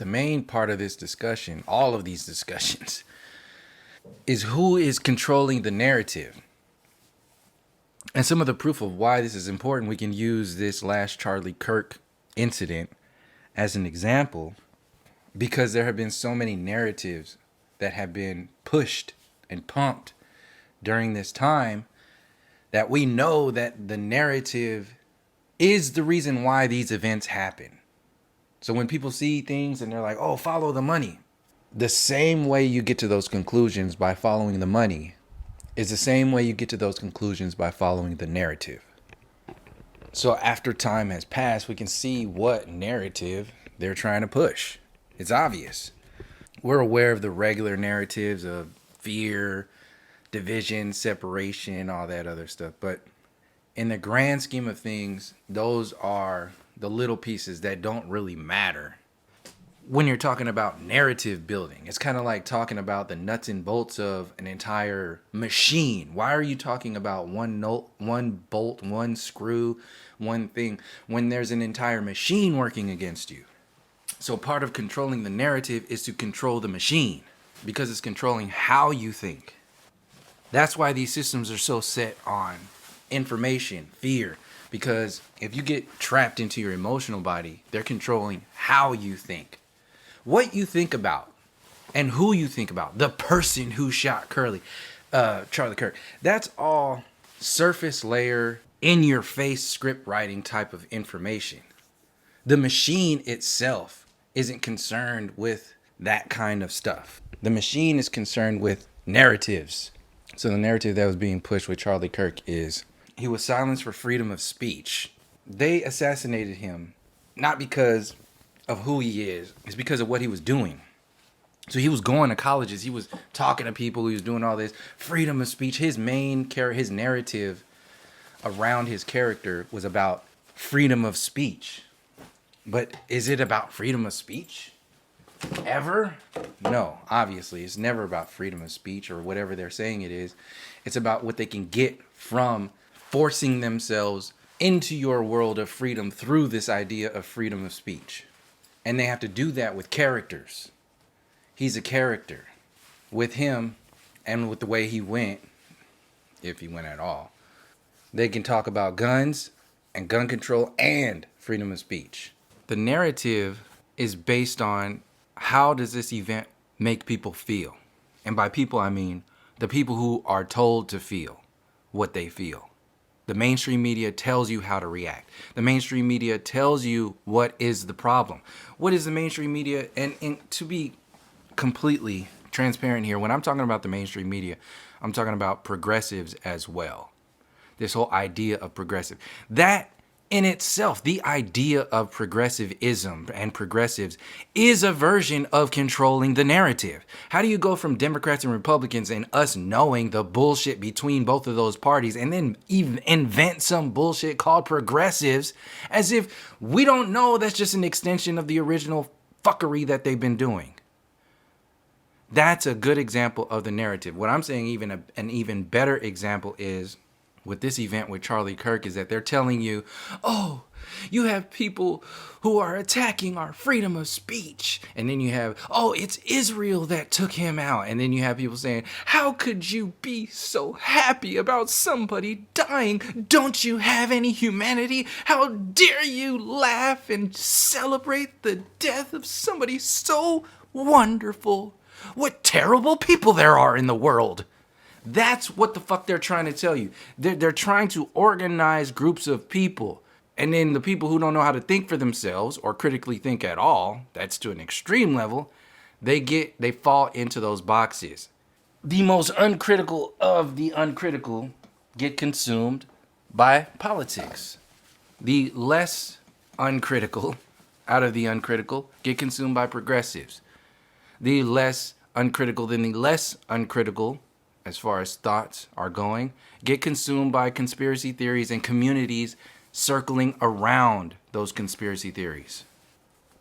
The main part of this discussion, all of these discussions, is who is controlling the narrative. And some of the proof of why this is important, we can use this last Charlie Kirk incident as an example, because there have been so many narratives that have been pushed and pumped during this time that we know that the narrative is the reason why these events happen. So when people see things and they're like, oh, follow the money, the same way you get to those conclusions by following the money is the same way you get to those conclusions by following the narrative. So after time has passed, we can see what narrative they're trying to push. It's obvious. We're aware of the regular narratives of fear, division, separation, all that other stuff. But in the grand scheme of things, those are the little pieces that don't really matter. When you're talking about narrative building, it's kind of like talking about the nuts and bolts of an entire machine. Why are you talking about one bolt, one screw, one thing, when there's an entire machine working against you? So part of controlling the narrative is to control the machine, because it's controlling how you think. That's why these systems are so set on information, fear, because if you get trapped into your emotional body, they're controlling how you think, what you think about, and who you think about. The person who shot Charlie Kirk. That's all surface layer, in your face script writing type of information. The machine itself isn't concerned with that kind of stuff. The machine is concerned with narratives. So the narrative that was being pushed with Charlie Kirk is he was silenced for freedom of speech. They assassinated him not because of who he is, it's because of what he was doing. So he was going to colleges, he was talking to people, he was doing all this freedom of speech. His main his narrative around his character was about freedom of speech. But is it about freedom of speech? Ever? No, obviously. It's never about freedom of speech or whatever they're saying it is. It's about what they can get from forcing themselves into your world of freedom through this idea of freedom of speech. And they have to do that with characters. He's a character. With him and with the way he went, if he went at all, they can talk about guns and gun control and freedom of speech. The narrative is based on how does this event make people feel? And by people, I mean the people who are told to feel what they feel. The mainstream media tells you how to react. The mainstream media tells you what is the problem. What is the mainstream media? And to be completely transparent here, when I'm talking about the mainstream media, I'm talking about progressives as well. This whole idea of progressive. That in itself, the idea of progressivism and progressives is a version of controlling the narrative. How do you go from Democrats and Republicans and us knowing the bullshit between both of those parties and then even invent some bullshit called progressives as if we don't know that's just an extension of the original fuckery that they've been doing? That's a good example of the narrative. What I'm saying, an even better example is with this event with Charlie Kirk, is that they're telling you, oh, you have people who are attacking our freedom of speech. And then you have, oh, it's Israel that took him out. And then you have people saying, how could you be so happy about somebody dying? Don't you have any humanity? How dare you laugh and celebrate the death of somebody so wonderful? What terrible people there are in the world. That's what the fuck they're trying to tell you. They're trying to organize groups of people. And then the people who don't know how to think for themselves or critically think at all, that's to an extreme level, they fall into those boxes. The most uncritical of the uncritical get consumed by politics. The less uncritical out of the uncritical get consumed by progressives. The less uncritical than the less uncritical, as far as thoughts are going, get consumed by conspiracy theories and communities circling around those conspiracy theories.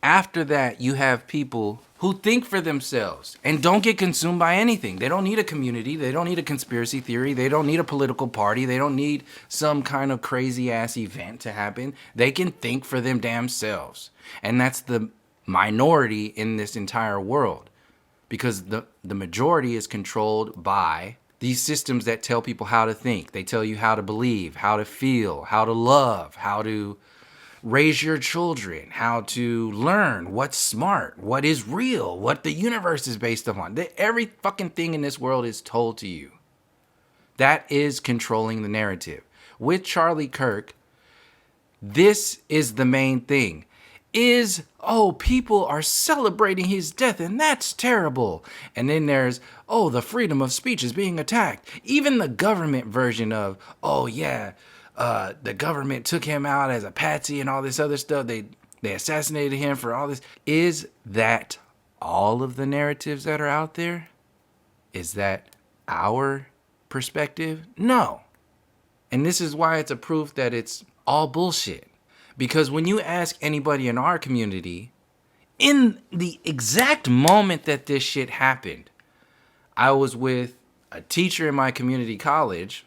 After that, you have people who think for themselves and don't get consumed by anything. They don't need a community. They don't need a conspiracy theory. They don't need a political party. They don't need some kind of crazy ass event to happen. They can think for them damn selves. And that's the minority in this entire world, because the majority is controlled by these systems that tell people how to think. They tell you how to believe, how to feel, how to love, how to raise your children, how to learn what's smart, what is real, what the universe is based upon. Every fucking thing in this world is told to you. That is controlling the narrative. With Charlie Kirk, this is the main thing. People are celebrating his death and that's terrible. And then there's, the freedom of speech is being attacked. Even the government version of, the government took him out as a patsy and all this other stuff. They assassinated him for all this. Is that all of the narratives that are out there? Is that our perspective? No. And this is why it's a proof that it's all bullshit. Because when you ask anybody in our community, in the exact moment that this shit happened, I was with a teacher in my community college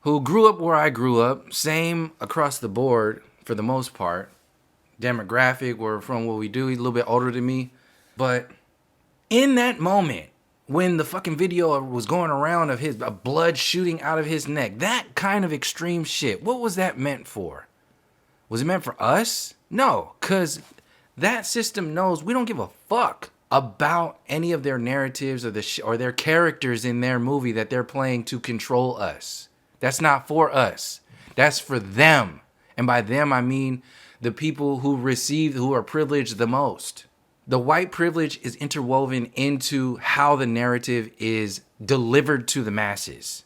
who grew up where I grew up, same across the board for the most part. Demographic, we're from what we do, he's a little bit older than me. But in that moment, when the fucking video was going around of his blood shooting out of his neck, that kind of extreme shit, what was that meant for? Was it meant for us? No, because that system knows we don't give a fuck about any of their narratives or their characters in their movie that they're playing to control us. That's not for us. That's for them. And by them, I mean the people who are privileged the most. The white privilege is interwoven into how the narrative is delivered to the masses.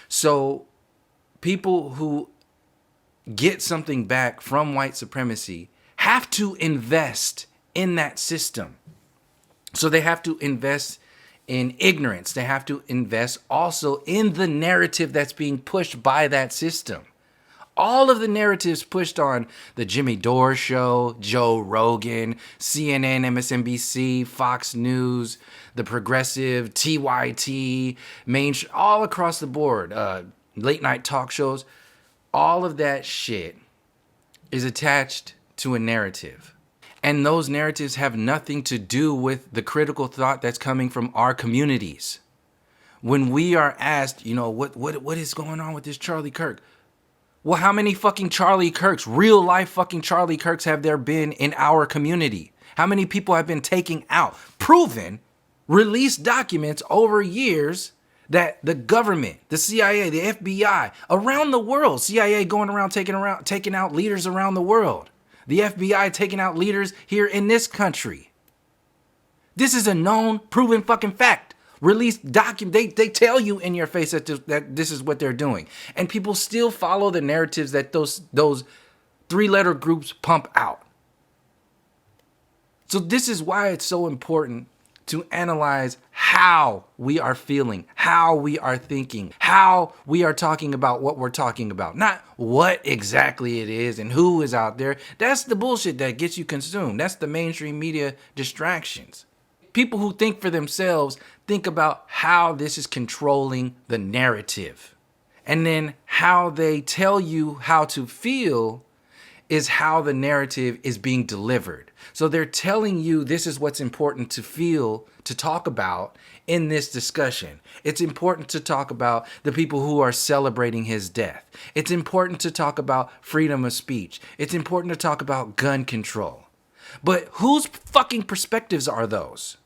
So people who get something back from white supremacy have to invest in that system. So they have to invest in ignorance. They have to invest also in the narrative that's being pushed by that system. All of the narratives pushed on the Jimmy Dore show, Joe Rogan, CNN, MSNBC, Fox News, the progressive, TYT, all across the board, late night talk shows, all of that shit is attached to a narrative. And those narratives have nothing to do with the critical thought that's coming from our communities. When we are asked, what is going on with this Charlie Kirk? Well, how many fucking Charlie Kirks, real life fucking Charlie Kirks have there been in our community? How many people have been taken out? Proven, released documents over years that the government, the CIA, the FBI, around the world, CIA going around taking out leaders around the world. The FBI taking out leaders here in this country. This is a known, proven fucking fact. Released document. They tell you in your face that this is what they're doing. And people still follow the narratives that those 3-letter groups pump out. So this is why it's so important to analyze how we are feeling, how we are thinking, how we are talking about what we're talking about. Not what exactly it is and who is out there. That's the bullshit that gets you consumed. That's the mainstream media distractions. People who think for themselves think about how this is controlling the narrative. And then how they tell you how to feel is how the narrative is being delivered. So they're telling you this is what's important to feel, to talk about in this discussion. It's important to talk about the people who are celebrating his death. It's important to talk about freedom of speech. It's important to talk about gun control. But whose fucking perspectives are those?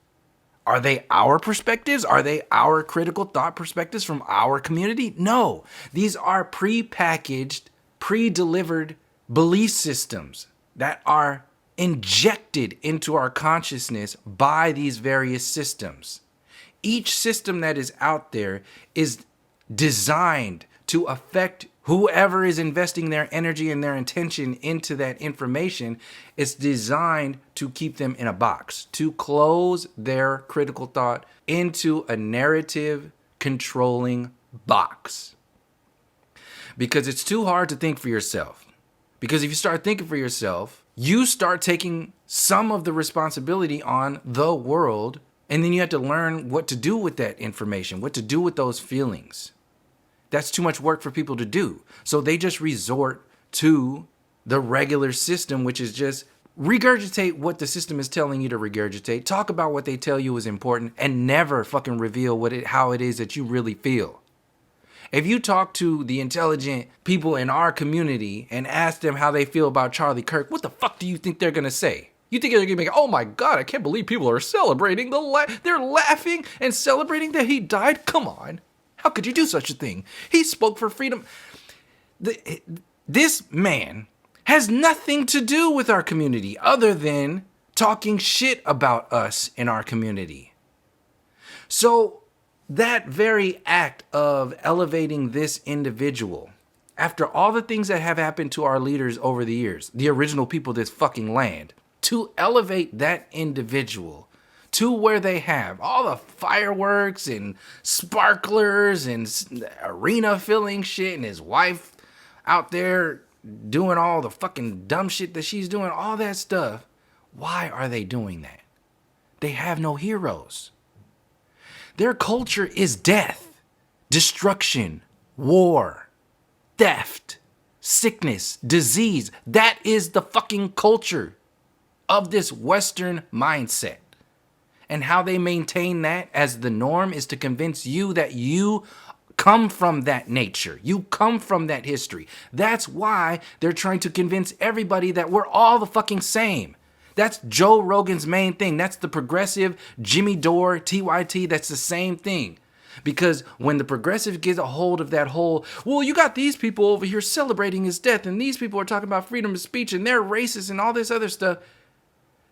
Are they our perspectives? Are they our critical thought perspectives from our community? No, these are pre-packaged, pre-delivered belief systems that are injected into our consciousness by these various systems. Each system that is out there is designed to affect whoever is investing their energy and their intention into that information. It's designed to keep them in a box, to close their critical thought into a narrative controlling box. Because it's too hard to think for yourself. Because if you start thinking for yourself, you start taking some of the responsibility on the world, and then you have to learn what to do with that information, what to do with those feelings. That's too much work for people to do. So they just resort to the regular system, which is just Regurgitate what the system is telling you to regurgitate. Talk about what they tell you is important, and never fucking reveal how it is that you really feel. If you talk to the intelligent people in our community and ask them how they feel about Charlie Kirk, what the fuck do you think they're gonna say? You think they're gonna be like, oh my God, I can't believe people are celebrating they're laughing and celebrating that he died? Come on. How could you do such a thing? He spoke for freedom. This man has nothing to do with our community other than talking shit about us in our community. So that very act of elevating this individual, after all the things that have happened to our leaders over the years, the original people of this fucking land, to elevate that individual to where they have all the fireworks and sparklers and arena filling shit, and his wife out there doing all the fucking dumb shit that she's doing, all that stuff. Why are they doing that? They have no heroes. Their culture is death, destruction, war, theft, sickness, disease. That is the fucking culture of this Western mindset. And how they maintain that as the norm is to convince you that you come from that nature. You come from that history. That's why they're trying to convince everybody that we're all the fucking same. That's Joe Rogan's main thing. That's the progressive Jimmy Dore, TYT. That's the same thing. Because when the progressive gets a hold of that whole, well, you got these people over here celebrating his death, and these people are talking about freedom of speech, and they're racist and all this other stuff.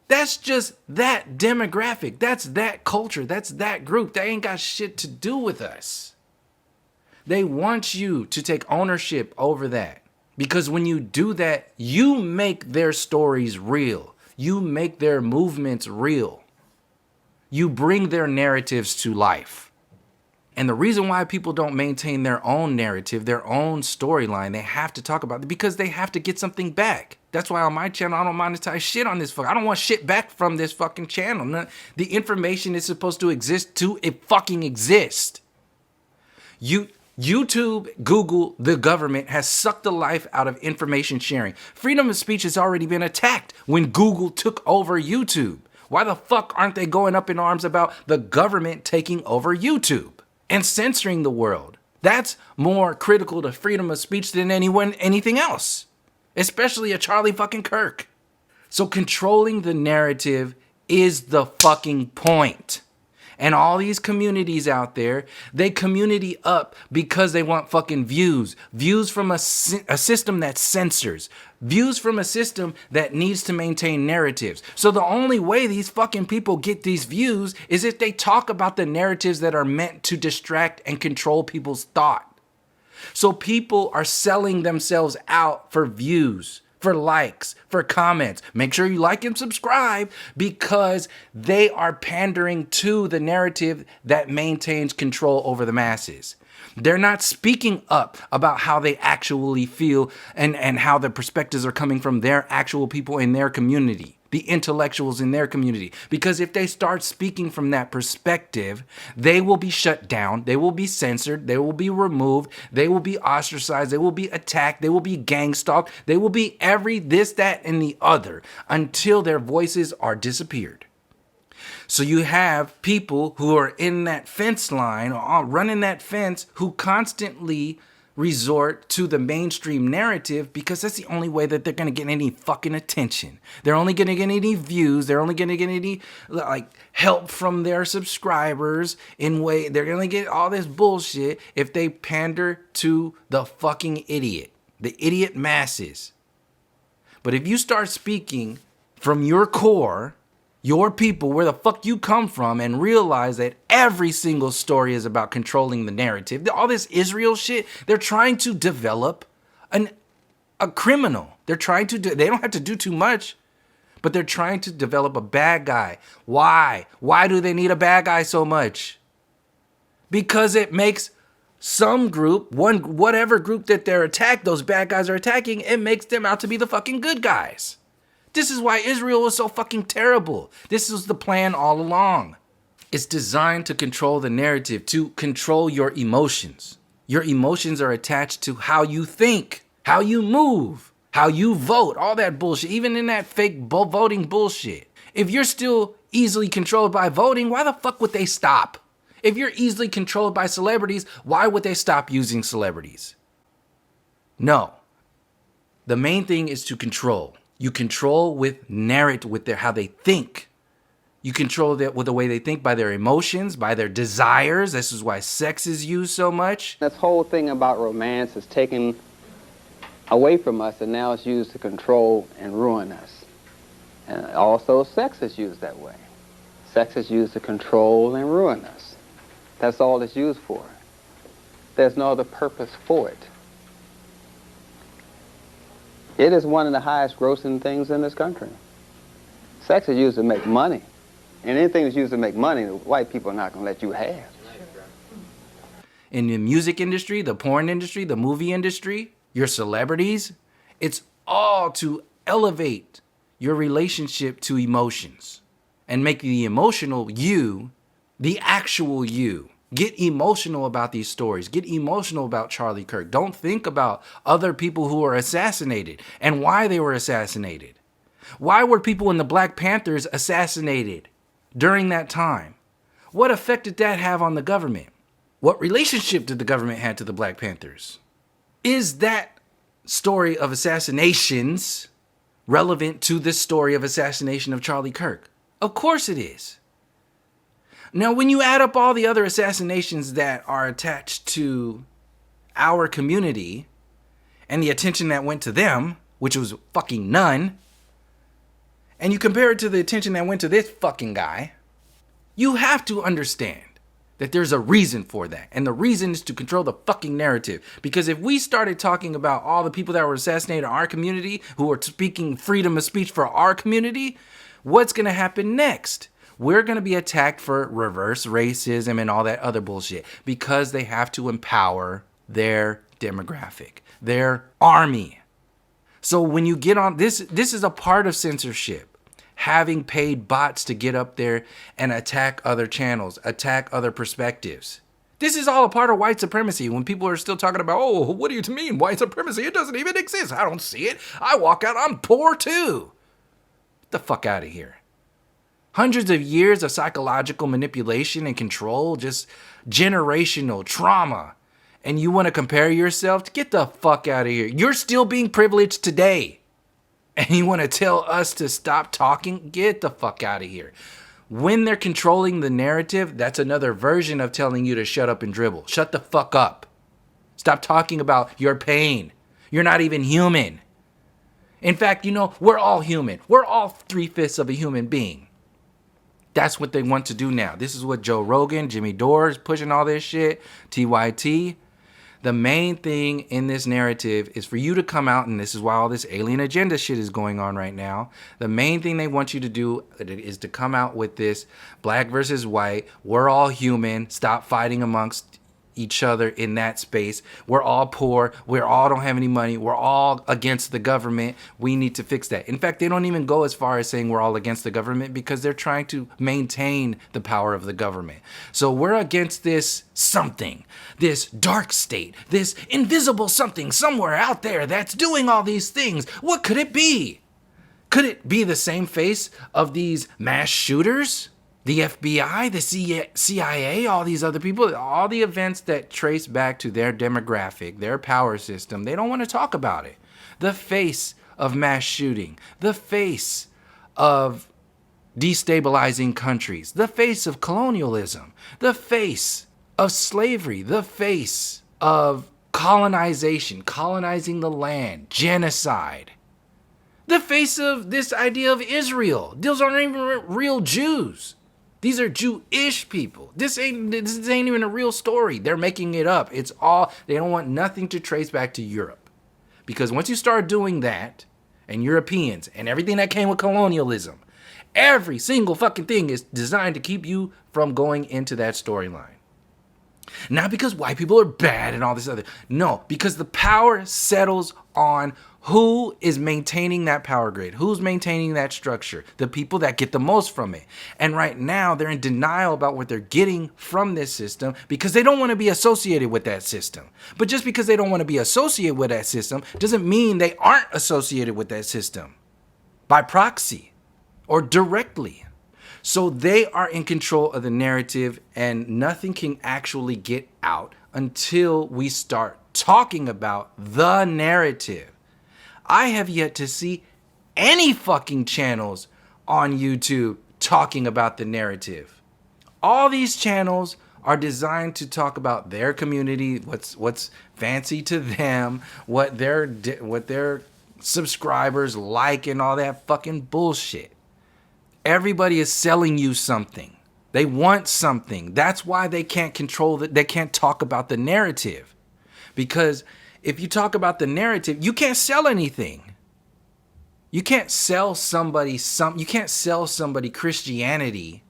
That's just that demographic. That's that culture. That's that group. They ain't got shit to do with us. They want you to take ownership over that. Because when you do that, you make their stories real. You make their movements real. You bring their narratives to life. And the reason why people don't maintain their own narrative, their own storyline, they have to talk about it because they have to get something back. That's why on my channel, I don't monetize shit on this. I don't want shit back from this fucking channel. The information is supposed to exist to it fucking exist. YouTube, Google, the government has sucked the life out of information sharing. Freedom of speech has already been attacked when Google took over YouTube. Why the fuck aren't they going up in arms about the government taking over YouTube and censoring the world? That's more critical to freedom of speech than anything else, especially a Charlie fucking Kirk. So controlling the narrative is the fucking point. And all these communities out there, they community up because they want fucking views. Views from a system that censors. Views from a system that needs to maintain narratives. So the only way these fucking people get these views is if they talk about the narratives that are meant to distract and control people's thought. So people are selling themselves out for views, for likes, for comments. Make sure you like and subscribe because they are pandering to the narrative that maintains control over the masses. They're not speaking up about how they actually feel and how the perspectives are coming from their actual people in their community, the intellectuals in their community. Because if they start speaking from that perspective, they will be shut down, they will be censored, they will be removed, they will be ostracized, they will be attacked, they will be gang stalked, they will be every this, that, and the other until their voices are disappeared. So you have people who are in that fence line or running that fence who constantly resort to the mainstream narrative because that's the only way that they're going to get any fucking attention. They're only going to get any views. They're only going to get any help from their subscribers they're going to get all this bullshit if they pander to the fucking idiot, the idiot masses. But if you start speaking from your core, your people, where the fuck you come from, and realize that every single story is about controlling the narrative. All this Israel shit, they're trying to develop a criminal. They don't have to do too much, but they're trying to develop a bad guy. Why? Why do they need a bad guy so much? Because it makes some group, whatever group that they're attacked, those bad guys are attacking, it makes them out to be the fucking good guys. This is why Israel was so fucking terrible. This was the plan all along. It's designed to control the narrative, to control your emotions. Your emotions are attached to how you think, how you move, how you vote, all that bullshit, even in that fake voting bullshit. If you're still easily controlled by voting, why the fuck would they stop? If you're easily controlled by celebrities, why would they stop using celebrities? No. The main thing is to control. You control with narrative, with how they think. You control that with the way they think, by their emotions, by their desires. This is why sex is used so much. This whole thing about romance is taken away from us, and now it's used to control and ruin us. And also sex is used that way. Sex is used to control and ruin us. That's all it's used for. There's no other purpose for it. It is one of the highest grossing things in this country. Sex is used to make money. And anything that's used to make money, the white people are not going to let you have. In the music industry, the porn industry, the movie industry, your celebrities, it's all to elevate your relationship to emotions and make the emotional you the actual you. Get emotional about these stories. Get emotional about Charlie Kirk. Don't think about other people who were assassinated and why they were assassinated. Why were people in the Black Panthers assassinated during that time? What effect did that have on the government? What relationship did the government have to the Black Panthers? Is that story of assassinations relevant to this story of assassination of Charlie Kirk? Of course it is. Now, when you add up all the other assassinations that are attached to our community and the attention that went to them, which was fucking none, and you compare it to the attention that went to this fucking guy, you have to understand that there's a reason for that. And the reason is to control the fucking narrative. Because if we started talking about all the people that were assassinated in our community, who are speaking freedom of speech for our community, what's going to happen next? We're going to be attacked for reverse racism and all that other bullshit because they have to empower their demographic, their army. So when you get on this is a part of censorship. Having paid bots to get up there and attack other channels, attack other perspectives. This is all a part of white supremacy. When people are still talking about, oh, what do you mean white supremacy? It doesn't even exist. I don't see it. I walk out, I'm poor too. Get the fuck out of here. Hundreds of years of psychological manipulation and control, just generational trauma. And you want to compare yourself? Get the fuck out of here. You're still being privileged today. And you want to tell us to stop talking? Get the fuck out of here. When they're controlling the narrative, that's another version of telling you to shut up and dribble. Shut the fuck up. Stop talking about your pain. You're not even human. In fact, we're all human. We're all 3/5 of a human being. That's what they want to do now. This is what Joe Rogan, Jimmy Dore is pushing all this shit, TYT. The main thing in this narrative is for you to come out, and this is why all this alien agenda shit is going on right now. The main thing they want you to do is to come out with this black versus white. We're all human. Stop fighting amongst each other in that space. We're all poor. We all don't have any money. We're all against the government. We need to fix that. In fact, they don't even go as far as saying we're all against the government because they're trying to maintain the power of the government. So we're against this something, this dark state, this invisible something somewhere out there that's doing all these things. What could it be? Could it be the same face of these mass shooters? The FBI, the CIA, all these other people, all the events that trace back to their demographic, their power system, they don't want to talk about it. The face of mass shooting, the face of destabilizing countries, the face of colonialism, the face of slavery, the face of colonization, colonizing the land, genocide. The face of this idea of Israel. Those aren't even real Jews. These are Jewish people. This ain't even a real story. They're making it up. It's all, they don't want nothing to trace back to Europe. Because once you start doing that, and Europeans, and everything that came with colonialism, every single fucking thing is designed to keep you from going into that storyline. Not because white people are bad and all this other. No, because the power settles on who is maintaining that power grid, who's maintaining that structure, the people that get the most from it. And right now, they're in denial about what they're getting from this system because they don't want to be associated with that system. But just because they don't want to be associated with that system doesn't mean they aren't associated with that system by proxy or directly. So they are in control of the narrative, and nothing can actually get out until we start talking about the narrative. I have yet to see any fucking channels on YouTube talking about the narrative. All these channels are designed to talk about their community, what's fancy to them, what their subscribers like, and all that fucking bullshit. Everybody is selling you something. They want something. That's why they can't control that. They can't talk about the narrative. Because if you talk about the narrative, you can't sell anything. You can't sell somebody Christianity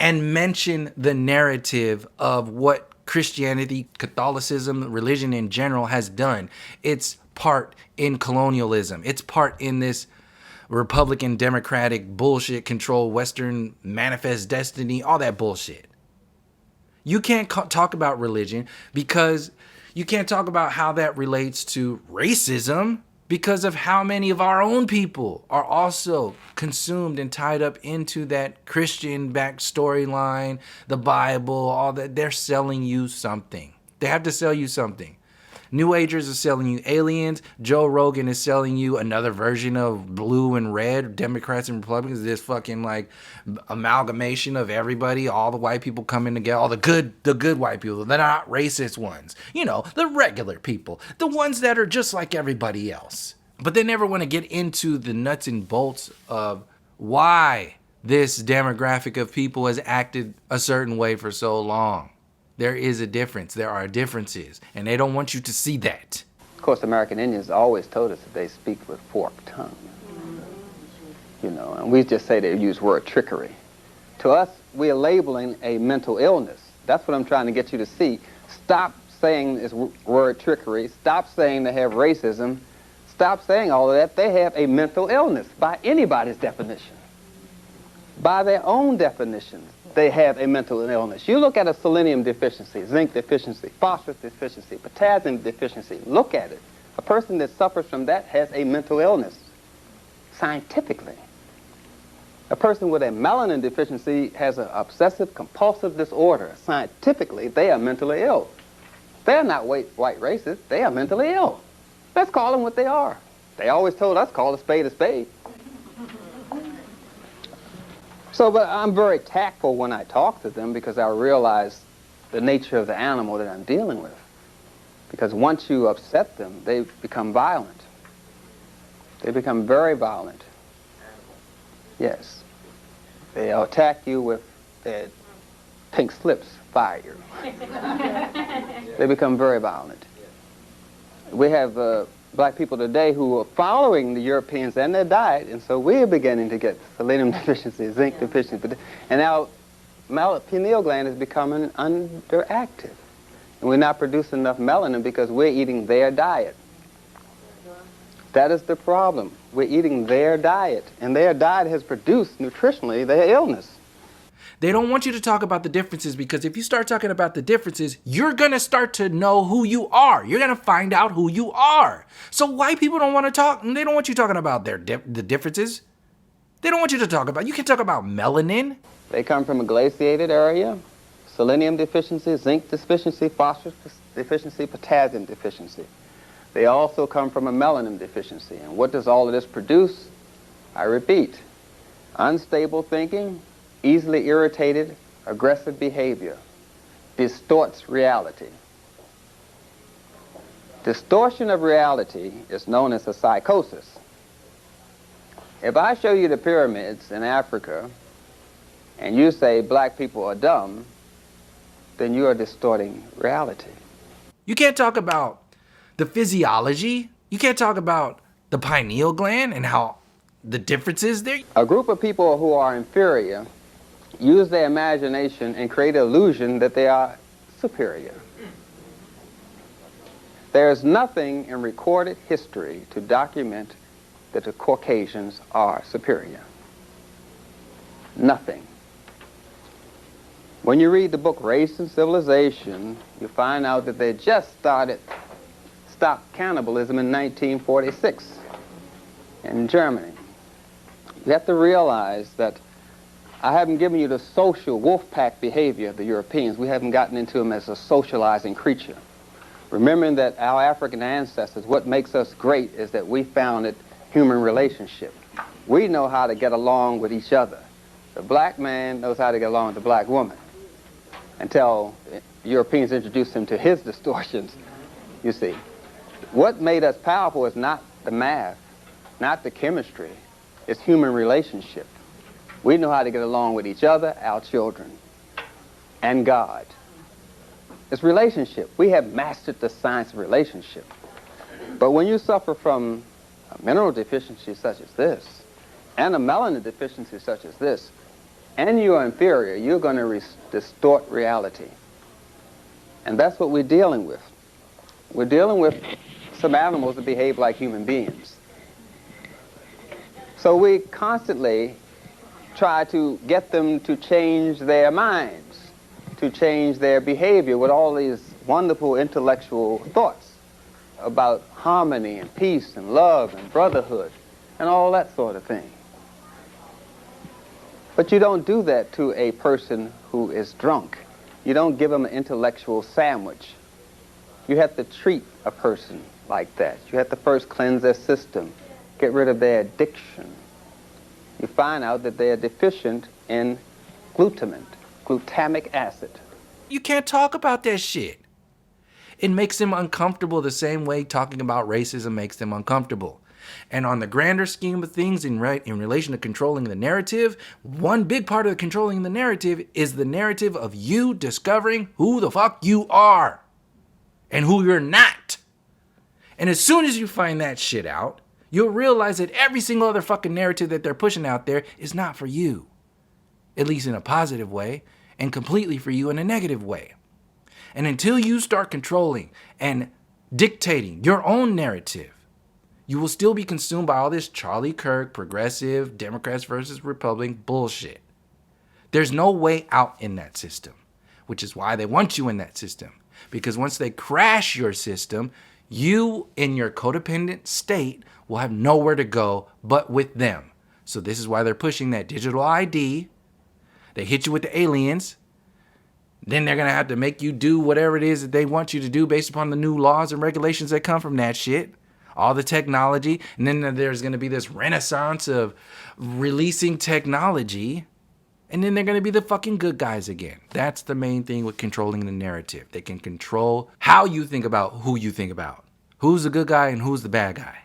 and mention the narrative of what Christianity, Catholicism, religion in general has done. It's part in colonialism. It's part in this Republican, Democratic bullshit, control Western manifest destiny, all that bullshit. You can't talk about religion because you can't talk about how that relates to racism because of how many of our own people are also consumed and tied up into that Christian back storyline, the Bible, all that. They're selling you something. They have to sell you something. New Agers are selling you aliens. Joe Rogan is selling you another version of blue and red, Democrats and Republicans. This fucking like amalgamation of everybody, all the white people coming together, all the good white people. They're not racist ones. You know, the regular people, the ones that are just like everybody else. But they never want to get into the nuts and bolts of why this demographic of people has acted a certain way for so long. There is a difference. There are differences. And they don't want you to see that. Of course, American Indians always told us that they speak with forked tongue. You know, and we just say they use word trickery. To us, we are labeling a mental illness. That's what I'm trying to get you to see. Stop saying this word trickery. Stop saying they have racism. Stop saying all of that. They have a mental illness by anybody's definition. By their own definitions, they have a mental illness. You look at a selenium deficiency, zinc deficiency, phosphorus deficiency, potassium deficiency. Look at it. A person that suffers from that has a mental illness, scientifically. A person with a melanin deficiency has an obsessive compulsive disorder. Scientifically, they are mentally ill. They're not white racists. They are mentally ill. Let's call them what they are. They always told us, call a spade a spade. So, but I'm very tactful when I talk to them because I realize the nature of the animal that I'm dealing with. Because once you upset them, they become violent. They become very violent. Yes. They'll attack you with their pink slips, fire. They become very violent. We have black people today who are following the Europeans and their diet, and so we're beginning to get selenium deficiency, zinc deficiency, and now pineal gland is becoming underactive. And we're not producing enough melanin because we're eating their diet. That is the problem. We're eating their diet, and their diet has produced nutritionally their illness. They don't want you to talk about the differences because if you start talking about the differences, you're going to start to know who you are. You're going to find out who you are. So white people don't want to talk, and they don't want you talking about the differences. They don't want you to talk about, you can talk about melanin. They come from a glaciated area, selenium deficiency, zinc deficiency, phosphorus deficiency, potassium deficiency. They also come from a melanin deficiency. And what does all of this produce? I repeat, unstable thinking, easily irritated, aggressive behavior, distorts reality. Distortion of reality is known as a psychosis. If I show you the pyramids in Africa and you say black people are dumb, then you are distorting reality. You can't talk about the physiology. You can't talk about the pineal gland and how the differences there. A group of people who are inferior use their imagination and create an illusion that they are superior. There is nothing in recorded history to document that the Caucasians are superior. Nothing. When you read the book Race and Civilization, you find out that they just stopped cannibalism in 1946 in Germany. You have to realize that I haven't given you the social wolf pack behavior of the Europeans. We haven't gotten into them as a socializing creature. Remembering that our African ancestors, what makes us great is that we founded human relationship. We know how to get along with each other. The black man knows how to get along with the black woman until Europeans introduced him to his distortions, you see. What made us powerful is not the math, not the chemistry, it's human relationship. We know how to get along with each other, our children, and God. It's relationship. We have mastered the science of relationship. But when you suffer from a mineral deficiency such as this, and a melanin deficiency such as this, and you are inferior, you're going to distort reality. And that's what we're dealing with. We're dealing with some animals that behave like human beings. So we constantly try to get them to change their minds, to change their behavior with all these wonderful intellectual thoughts about harmony and peace and love and brotherhood and all that sort of thing. But you don't do that to a person who is drunk. You don't give them an intellectual sandwich. You have to treat a person like that. You have to first cleanse their system, get rid of their addiction. You find out that they are deficient in glutamic acid. You can't talk about that shit. It makes them uncomfortable the same way talking about racism makes them uncomfortable. And on the grander scheme of things in relation to controlling the narrative, one big part of controlling the narrative is the narrative of you discovering who the fuck you are and who you're not. And as soon as you find that shit out, you'll realize that every single other fucking narrative that they're pushing out there is not for you. At least in a positive way, and completely for you in a negative way. And until you start controlling and dictating your own narrative, you will still be consumed by all this Charlie Kirk, progressive, Democrats versus Republican bullshit. There's no way out in that system, which is why they want you in that system. Because once they crash your system, you in your codependent state will have nowhere to go but with them. So this is why they're pushing that digital ID. They hit you with the aliens. Then they're going to have to make you do whatever it is that they want you to do based upon the new laws and regulations that come from that shit. All the technology. And then there's going to be this renaissance of releasing technology. And then they're going to be the fucking good guys again. That's the main thing with controlling the narrative. They can control how you think about who you think about. Who's the good guy and who's the bad guy.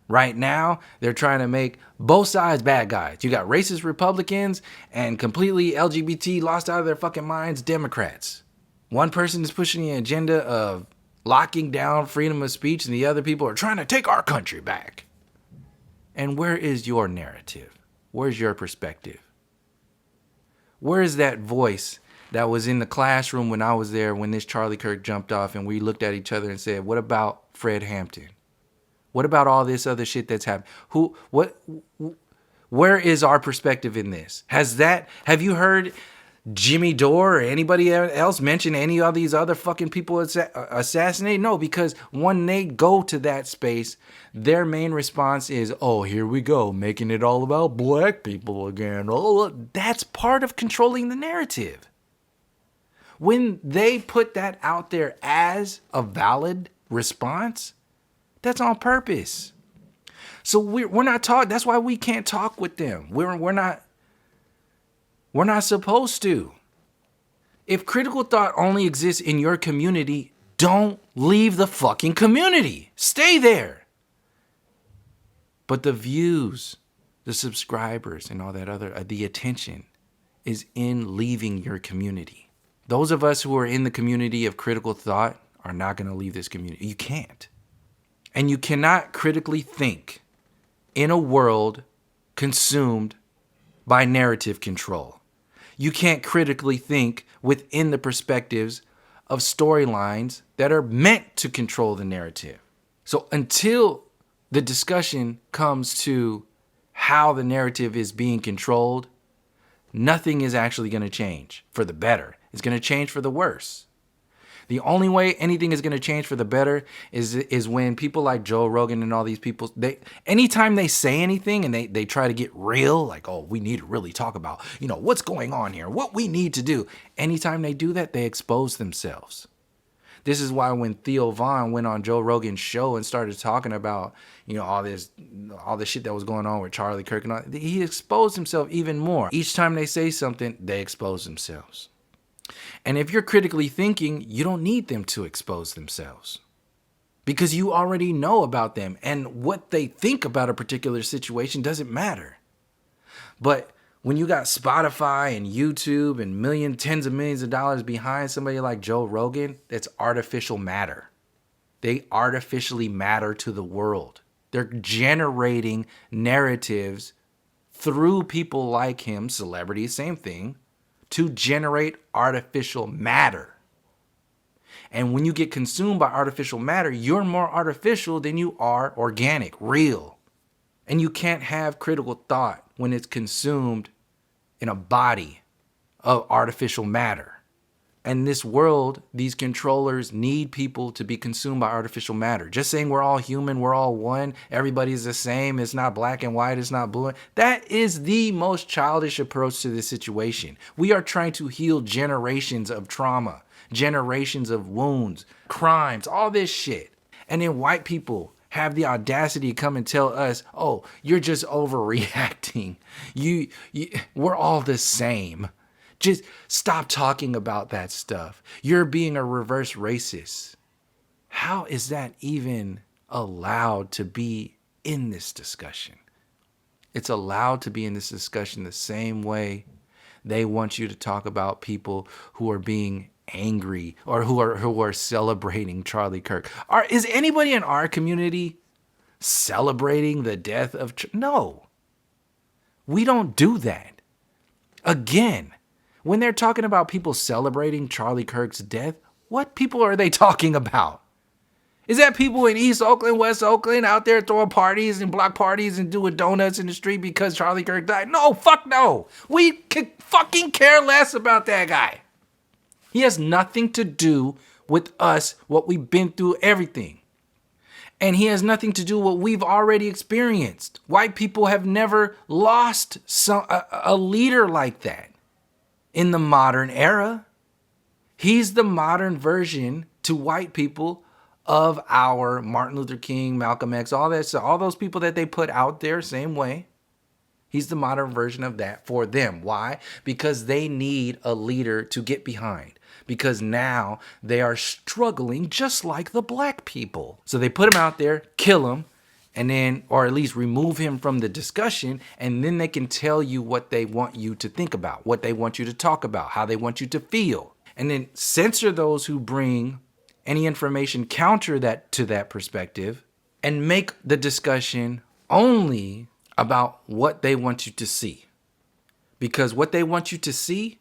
Right now, they're trying to make both sides bad guys. You got racist Republicans and completely LGBT, lost out of their fucking minds, Democrats. One person is pushing the agenda of locking down freedom of speech, and the other people are trying to take our country back. And where is your narrative? Where's your perspective? Where is that voice that was in the classroom when I was there when this Charlie Kirk jumped off and we looked at each other and said, what about Fred Hampton? What about all this other shit that's happened? Where is our perspective in this? Have you heard Jimmy Dore or anybody else mention any of these other fucking people assassinated? No, because when they go to that space, their main response is, oh, here we go, making it all about black people again. Oh, that's part of controlling the narrative. When they put that out there as a valid response, that's on purpose. So we're not talking. That's why we can't talk with them. We're not supposed to. If critical thought only exists in your community, don't leave the fucking community. Stay there. But the views, the subscribers, and all that other, the attention is in leaving your community. Those of us who are in the community of critical thought are not going to leave this community. You can't. And you cannot critically think in a world consumed by narrative control. You can't critically think within the perspectives of storylines that are meant to control the narrative. So until the discussion comes to how the narrative is being controlled, nothing is actually going to change for the better. It's going to change for the worse. The only way anything is going to change for the better is when people like Joe Rogan and all these people, anytime they say anything and they try to get real, like, oh, we need to really talk about, what's going on here, what we need to do. Anytime they do that, they expose themselves. This is why when Theo Von went on Joe Rogan's show and started talking about, all this shit that was going on with Charlie Kirk and all, he exposed himself even more. Each time they say something, they expose themselves. And if you're critically thinking, you don't need them to expose themselves because you already know about them, and what they think about a particular situation doesn't matter. But when you got Spotify and YouTube and tens of millions of dollars behind somebody like Joe Rogan, that's artificial matter. They artificially matter to the world. They're generating narratives through people like him, celebrities, same thing, to generate artificial matter. And when you get consumed by artificial matter, you're more artificial than you are organic, real. And you can't have critical thought when it's consumed in a body of artificial matter. And this world, these controllers need people to be consumed by artificial matter. Just saying we're all human, we're all one, everybody's the same, it's not black and white, it's not blue. That is the most childish approach to this situation. We are trying to heal generations of trauma, generations of wounds, crimes, all this shit. And then white people have the audacity to come and tell us, oh, you're just overreacting. We're all the same. Just stop talking about that stuff. You're being a reverse racist. How is that even allowed to be in this discussion? It's allowed to be in this discussion the same way they want you to talk about people who are being angry or who are celebrating Charlie Kirk. Is anybody in our community celebrating the death of No. We don't do that. Again, when they're talking about people celebrating Charlie Kirk's death, what people are they talking about? Is that people in East Oakland, West Oakland out there throwing parties and block parties and doing donuts in the street because Charlie Kirk died? No, fuck no. We could fucking care less about that guy. He has nothing to do with us, what we've been through, everything. And he has nothing to do with what we've already experienced. White people have never lost a leader like that. In the modern era, he's the modern version to white people of our Martin Luther King, Malcolm X, all that stuff, all those people that they put out there, same way. He's the modern version of that for them. Why? Because they need a leader to get behind. Because now they are struggling just like the black people. So they put him out there, kill him, and then, or at least remove him from the discussion, and then they can tell you what they want you to think about, what they want you to talk about, how they want you to feel, and then censor those who bring any information counter to that perspective, and make the discussion only about what they want you to see. Because what they want you to see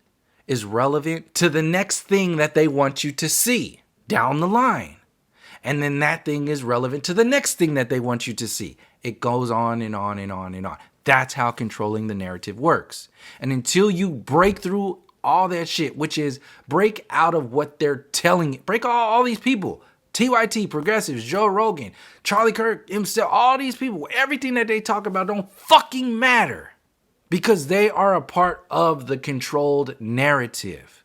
is relevant to the next thing that they want you to see down the line. And then that thing is relevant to the next thing that they want you to see. It goes on and on and on and on. That's how controlling the narrative works. And until you break through all that shit, which is break out of what they're telling you, break all these people, TYT, progressives, Joe Rogan, Charlie Kirk himself, all these people, everything that they talk about don't fucking matter because they are a part of the controlled narrative.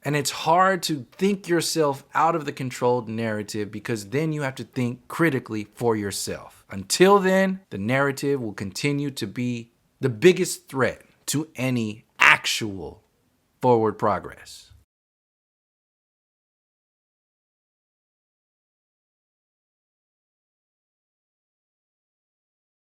And it's hard to think yourself out of the controlled narrative because then you have to think critically for yourself. Until then, the narrative will continue to be the biggest threat to any actual forward progress.